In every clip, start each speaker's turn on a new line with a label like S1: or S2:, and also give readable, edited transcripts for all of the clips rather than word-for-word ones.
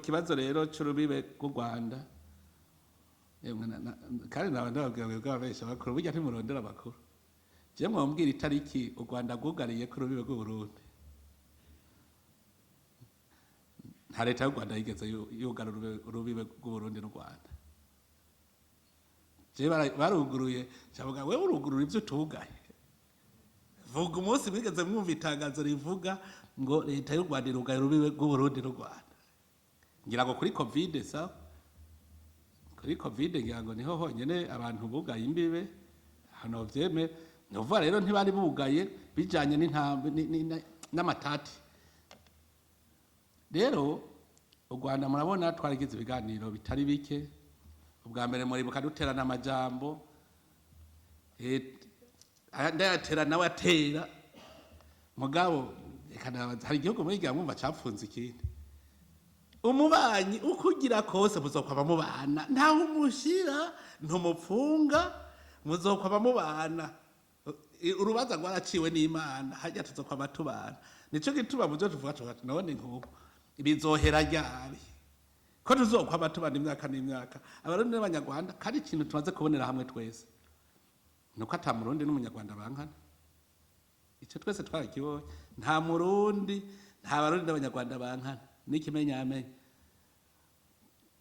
S1: kibazo rero cy'urubibe rw'u Rwanda kandi ndababwira ngo ababesha bakuru burya ntimurondera amakuru je mwambwira itariki u Rwanda rwugariye ku rubibe rw'u Burundi nta leta y'u Rwanda yigeze yugara urubibe rw'u Burundi n'u Rwanda je baruguruye cyavuga wewe urugurura ivyo tugaye vuga umunsi mwigeze mwumva itangazo rivuga ngo leta y'u Rwanda irugaye urubibe rw'u Burundi n'u Rwanda ngira ngo kuri covid kuri covid ngira ngo niho honyene abantu bugaye imbibe hano vyeme novuga rero ntibari bugaye bijanye n'amatati rero u Rwanda murabona twarigize ibiganiro bitari bike ubwa mbere muri bukaduterana amajambo ndayatera nawe atera mugabo hari igihugu muri gihe mwumva capfunze ikindi umubanyi ukugira kose muzokwaba mubana ntaho umushira ntumupfunga muzokwaba mubana urubaza rwaraciwe n'Imana hajya tuzokwaba tubana nico gituma muzo tuvuga tuti none nk'uko ibizohera ryari ko tuzokwaba tubana imyaka n'imyaka abarundi n'abanyarwanda kandi ikintu tumaze kubonera hamwe twese nuko ata murundi n'umunyarwanda bankana icyo twese twarakibonye nta murundi nta barundi n'abanyarwanda bankana n'ikimenyamenya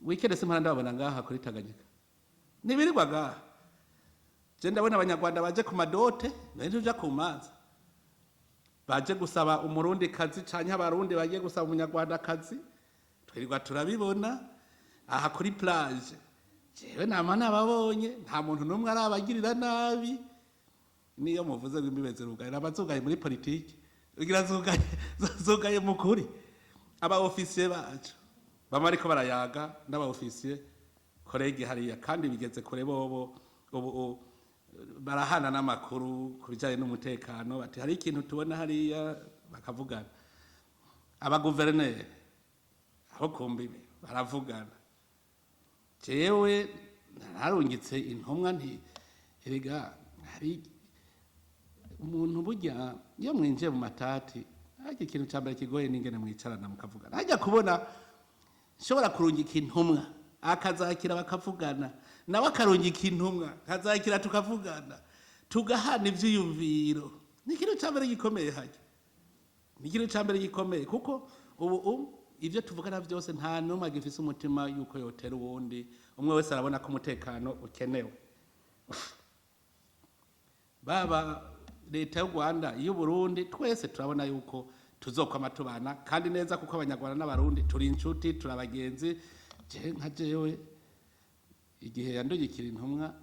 S1: wikende simpana ndabona ngaha kuri Tanganyika nibirirwaga je ndabona abanyarwanda baje ku madote nanje uja ku manza baje gusaba umurundi kazi canke abarundi bagiye gusaba umunyarwanda kazi twirirwa turabibona aha kuri plage jewe nama nababonye nta muntu numwe arabagirira nabi niyo muvuze bimibeze rugaye abazugaye muri politiki ugira zugaye mukuri aba officier bacu bama ariko barayaga n'aba officier kolege hariya kandi bigeze kure bobo ubu barahana n'amakuru kubijanye n'umutekano bati hari ikintu tubona hariya bakavugana aba guverineri aho kumbibe baravugana jewe nararungitse intumwa nti erega hari umuntu burya iyo mwinjiye mu matati hajya ikintu cyambere kigoye n'ingene mwicarana mukavugana hajya kubona shobora kurungika intumwa akazakira bakavugana nawe akarungika intumwa kazakira tukavugana tugahana ivyiyumviro ni ikintu cyambere gikomeye hajya ni ikintu cyambere gikomeye kuko ubu ivyo tuvugana byose nta numwe agifise umutima yuko yotera uwundi umwe wese arabona ko umutekano ukenewe baba leta y'u Rwanda y'u Burundi twese turabona yuko tuzokwama tubana kandi neza kuko abanyarwanda n'abarundi turi inshuti turabagenzi je nka jewe igihe yandugikira intumwa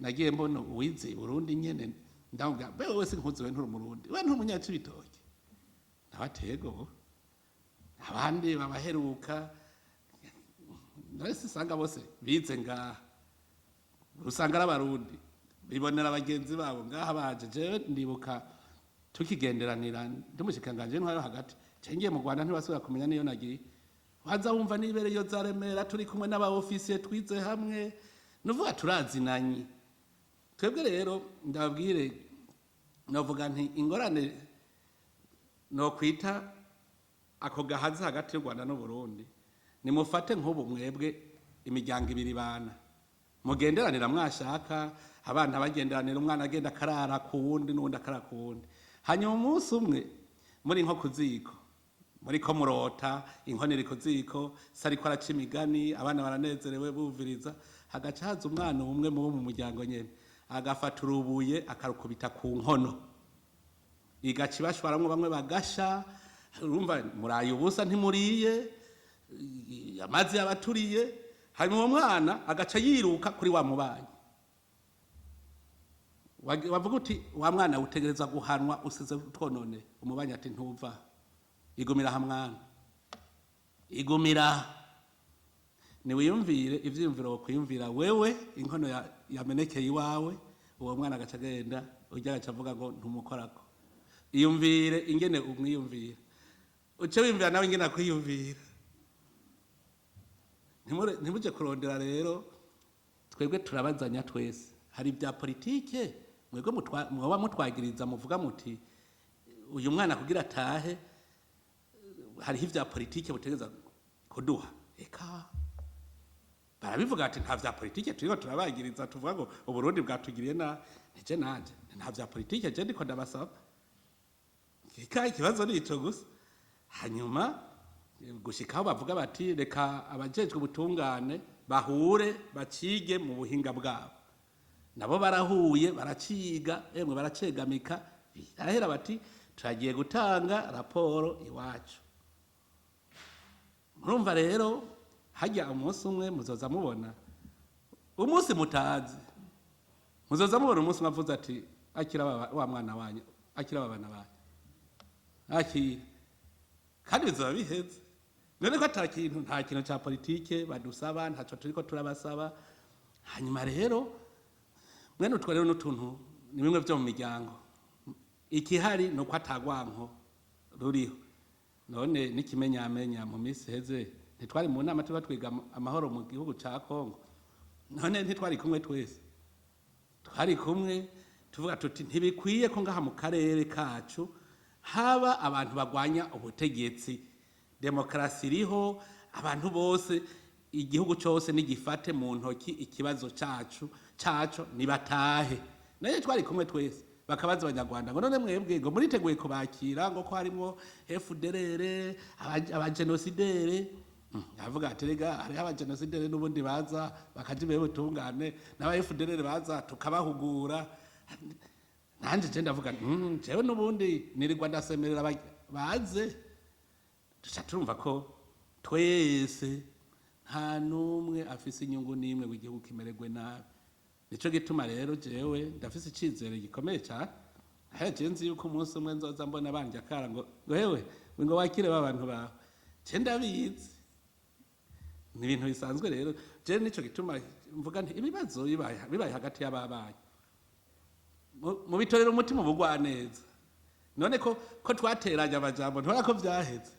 S1: nagiye mbona uwize Burundi nyene ndamubwira bewe wese nkuziwe nturi umurundi we ntumunyatsi bitoke nabatego abandi babaheruka nase sanga bose bize ngaha usanga arabarundi bibonera abagenzi babo ngaha baje jewe ndibuka tukigenderanira ndumushikanganje ntwayo hagati cengiye mu Rwanda ntibasubira kumenya niyo nagiye waza wumva nibere yo zaremera turi kumwe n'aba officier twize hamwe nuvuga turazinanye twebwe rero ndabwire novuga nti ingorane no kwita ako gahaza hagati y'u Rwanda n'u Burundi nimufate nk'ubu mwebwe imiryango ibiri bana mugenderanira mwashaka abana bagenderanira umwana agenda karara ku wundi n'undi akarara ku wundi hanyuma umunsi umwe muri nko kuziko muri ko murota inkono iri kuziko sariko araca imigani abana baranezerewe buviriza hagaca haza umwana umwe mu muryango nyene agafata urubuye akarukubita ku nkono igaca ibashwaramwo bamwe bagasha urumva muraye ubusa ntimuriye amazi yabaturiye hanyuma uwo mwana agaca yiruka kuri wa mubanyi wavuga uti wa mwana utegereza guhanwa usize twonone umubanyi ati ntuva igumira hamwana igumira ni wiyumvire ivyiyumviro wo kwiyumvira wewe inkono yamenekeye iwawe uwo mwana agaca agenda ujya agaca avuga ngo ntumukorako iyumvire ingene umwiyumvira uce wiyumvira nawe ingene akwiyumvira ntimuje kurondera rero twebwe turabazanya twese hari bya politike mwebwe mwoba mutwagiriza muvuga muti uyu mwana kugira atahe hariho ibya politike butegeza kuduha eka barabivuga ati nta vya politike turiko turabagiriza tuvuga ngo uburundi bwatugiriye na nije nanje nta vya politike je ndiko ndabasaba eka ikibazo nico gusa hanyuma gushikaho bavuga bati reka abajejwe ubutungane bahure bacige mu buhinga bwabo nabo barahuye baraciga emwe baracegamika birahera bati turagiye gutanga raporo iwacu murumva rero hajya umunsi umwe muzoza mubona umunsi mutazi muzoza mubona umunsi mwavuze ati akira wa mwana wanyu akira abana banyu akira kandi bizoba biheze none ko nta kintu cya politike badusaba ntacyo turiko turabasaba hanyuma rero mwene utwo rero n'utuntu ni bimwe byo mu miryango ikihari ni uko atagwanko ruriho none n'ikimenyamenya mu minsi heze ntitwari mu nama tuba twiga amahoro mu gihugu cya Kongo none ntitwari kumwe twese twari kumwe tuvuga tuti ntibikwiye ko ngaha mu karere kacu haba abantu bagwanya ubutegetsi demokarasi iriho abantu bose igihugu cyose nigifate mu ntoki ikibazo cyacu nibatahe naye twari kumwe twese bakabaza abanyarwanda ngo none mwebwe ngo muriteguye kubakira ngo ko harimo FDLR abagenosidere avuga ati rega hari abagenosidere n'ubundi baza bakajibe butungane n'aba FDLR baza tukabahugura nanje je ndavuga jewe n'ubundi nirirwa ndasemerera baze turumva ko twese nta numwe afise inyungu nimwe w'igihugu kimererwe nabi nico gituma rero jewe ndafise icizere gikomeye cyane heje nzi yuko umunsi umwe nzoza mbona banje akara ngo wewe ngo wakire babantu bawe je ndabizi ni ibintu bisanzwe rero je nico gituma mvuga nti ibibazo bibaye hagati y'ababaye mu bitorero umutima ubugwa neza none ko twateranya amajambo ntwara ko vyaheze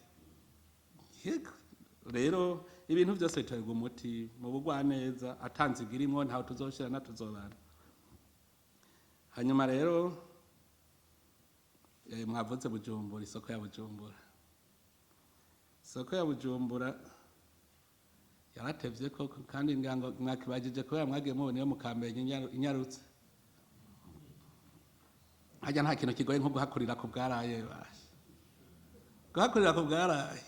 S1: rero ibintu byose biterwa umuti mu bugwa neza atanzigira imwo ntaho tuzoshira na tuzobana hanyuma rero mwavuze Bujumbura isoko ya Bujumbura yaratevye ko kandi ngango mwakibajije ko yamwagiye mubone yo mukambenye inyarutse hajya nta kintu kigoye nko guhakurira ku bwaraye baje guhakurira ku bwaraye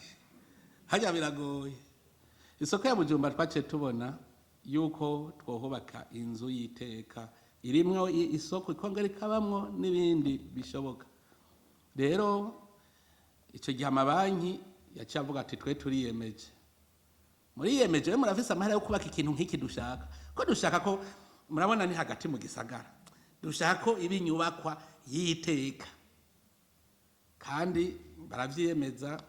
S1: hajya biragoye isoko ya Bujumbura twaciye tubona yuko twohubaka inzu y'iteka irimwo isoko ikongera ikabamwo n'ibindi bishoboka rero icyo gihe amabanki yaciye avuga ati twe turiyemeje muriyemeje murafise amahera yo kubaka ikintu nk'iki dushaka ko murabona ni hagati mu gisagara dushaka ko ibinyubakwa y'iteka kandi baravyiyemeza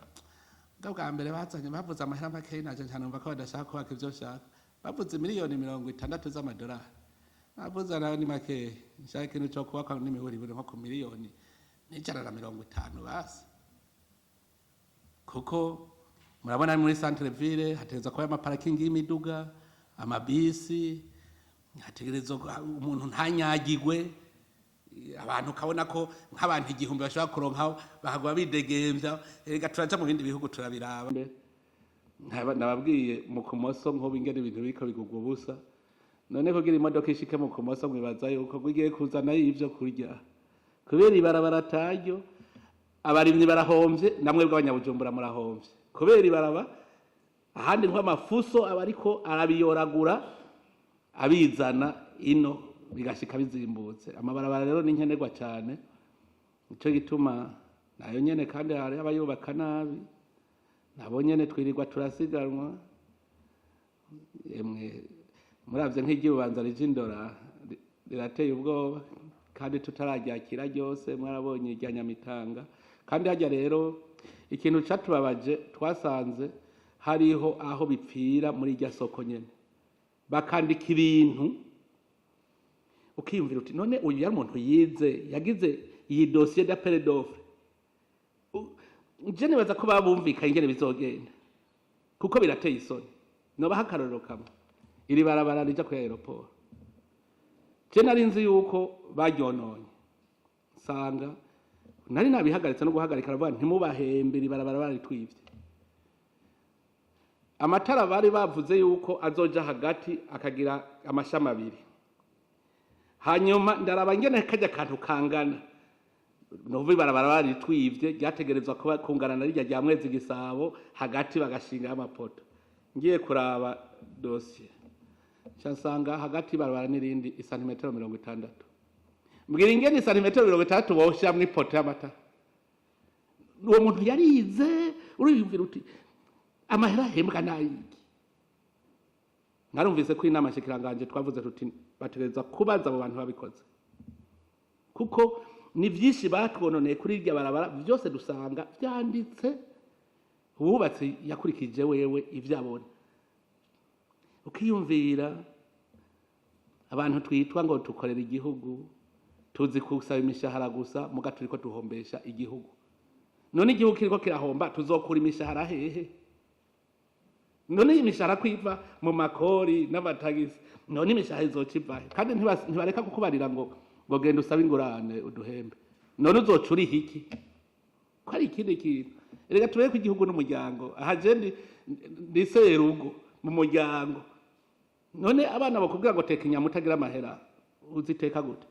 S1: bwa mbere bazanye bavuze amahera makeyi naje cyane umva ko badashaka kubaka ivyo shaka bavuze miliyoni 60 z'amadolari bavuze nayo ni makeyi nshaka ikintu cyo kubaka n'imihuri buri nko ku miliyoni 150 basi kuko murabona muri centre ville hategeza kuba amaparakingi y'imiduga amabisi hategerezwa umuntu ntanyagigwe abantu kabona ko nk'abantu igihumbi bashaka kuronka bahagwa bidegemvya erega turaja mu bindi bihugu turabiraba nababwiye mu kumoso nko bingene ibintu biko bigugwa ubusa none kugira imodoka ishike mu kumoso mwibaza yuko kugiye kuzana y'ivyo kurya kubera ibarabara taryo abarimyi barahomvye namwe bw'abanyabujumbura murahomvye kubera ibaraba ahandi nko amafuso abariko arabiyoragura abizana ino bigashika bizimbutse amabarabara rero ni nkenerwa cyane nico gituma nayo nyene kandi hari abayubaka nabi nabo nyene twirirwa turasiganwa emwe muravye nk'igibanza rijindora rirateye ubwoba kandi tutararyakira ryose mwarabonye irya Nyamitanga kandi hajya rero ikintu catubabaje twasanze hariho aho bipfira muri irya soko nyene bakandika ibintu ukiyumvira uti none uyu yari umuntu yize yagize iyi dossier d'appel d'offre je nibaza ko babumvika ingene bizogenda kuko birateye isoni nobaha akarorero kamwe iri barabara rija ku aeroport je nari nzi yuko baryononye sanga nari nabihagaritse no guhagarika aravuga ntimubahembe iri barabara baritwivye amatara bari bavuze yuko azoja hagati akagira amashami abiri, hanyuma ndaraba ngene kajya kantu kangana novuga barabara baritwivye ryategerezwa kuba kungana na rijya rya Mwezi Gisabo, hagati bagashinga amapoto. Ngiye kuraba dossier cyasanga hagati barabara n'irindi isantimetero 60. Mbwira ingene isantimetero 60 boshya mu ipoto y'amatara. Uwo muntu yarize uriyumvira uti amahera hembwa nayiki. Narumvise ko inama shikiranganje twavuze tuti bategereza kubaza abo bantu babikoze, kuko ni vyinshi batwononeye kuri irya barabara, byose dusanga byanditse ububatsi yakurikije wewe ivyabona. Ukiyumvira abantu twitwa ngo tukorera igihugu, tuzi kusaba imishahara gusa, muga turiko tuhombesha igihugu. None igihugu kiriko kirahomba, tuzokura imishahara hehe? None imishahara kwiva mu makori n'abatagisi, none imishahara izociva kandi ntibareka kukubarira ngo genda usaba ingurane uduhembe. None uzocura iki? Ko ari ikindi kintu. Erega tureke igihugu n'umuryango. Aha je ndiseye rugo mu muryango. None abana bakubwira ngo teka inyama utagira amahera, uziteka gute?